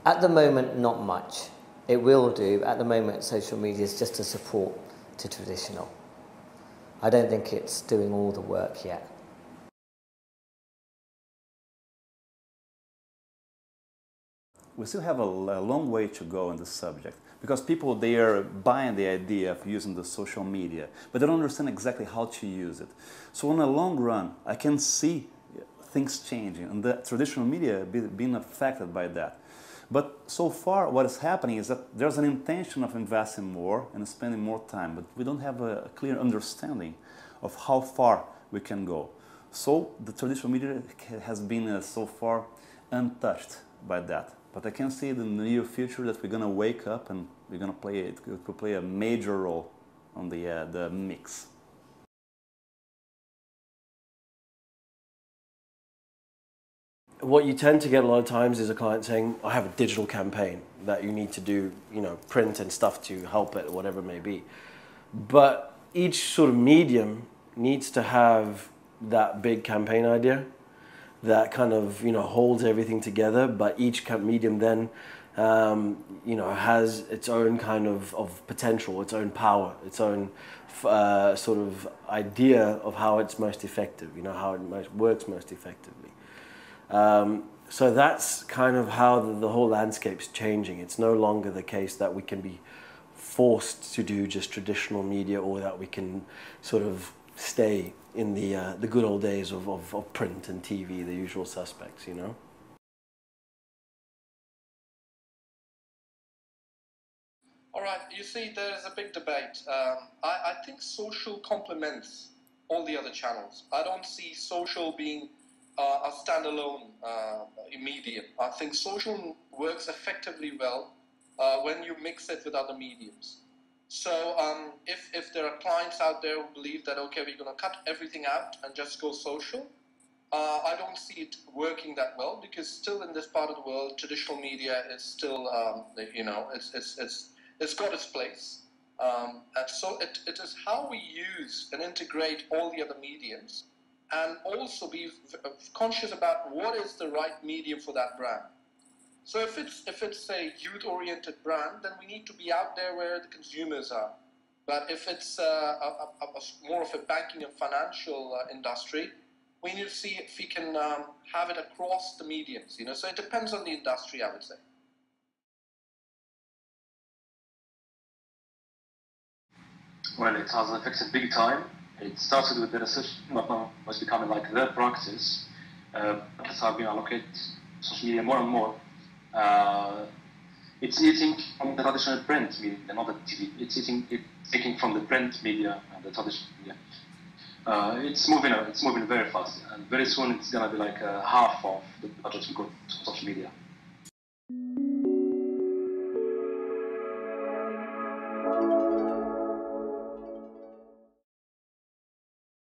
At the moment, not much. It will do. At the moment, social media is just a support to traditional. I don't think it's doing all the work yet. We still have a long way to go on this subject, because people, they are buying the idea of using the social media, but they don't understand exactly how to use it. So in the long run, I can see things changing and the traditional media being affected by that. But so far what is happening is that there's an intention of investing more and spending more time, but we don't have a clear understanding of how far we can go. So the traditional media has been so far untouched by that. But I can see in the near future that we're going to wake up and we're going to play it. It could play a major role on the mix. What you tend to get a lot of times is a client saying, I have a digital campaign that you need to do, print and stuff to help it, whatever it may be. But each sort of medium needs to have that big campaign idea that kind of, holds everything together, but each medium then, has its own kind of potential, its own power, its own sort of idea of how it's most effective, how it works most effectively. So that's kind of how the whole landscape's changing. It's no longer the case that we can be forced to do just traditional media, or that we can sort of stay in the good old days of print and TV, the usual suspects, All right, you see, there's a big debate. I think social complements all the other channels. I don't see social being a standalone medium. I think social works effectively well when you mix it with other mediums. So if there are clients out there who believe that, okay, we're going to cut everything out and just go social, I don't see it working that well, because still in this part of the world, traditional media is still, it's got its place. And so it is how we use and integrate all the other mediums, and also be conscious about what is the right medium for that brand. So if it's a youth-oriented brand, then we need to be out there where the consumers are. But if it's more of a banking and financial industry, we need to see if we can have it across the mediums. So it depends on the industry, I would say. Well, it has affected big time. It started with the recession, but now it's becoming like the practice. Markets have been allocated social media more and more. It's eating from the traditional print media, not the TV. It's taking from the print media and the traditional media. It's moving very fast, and very soon it's gonna be like half of the budget will go to social media.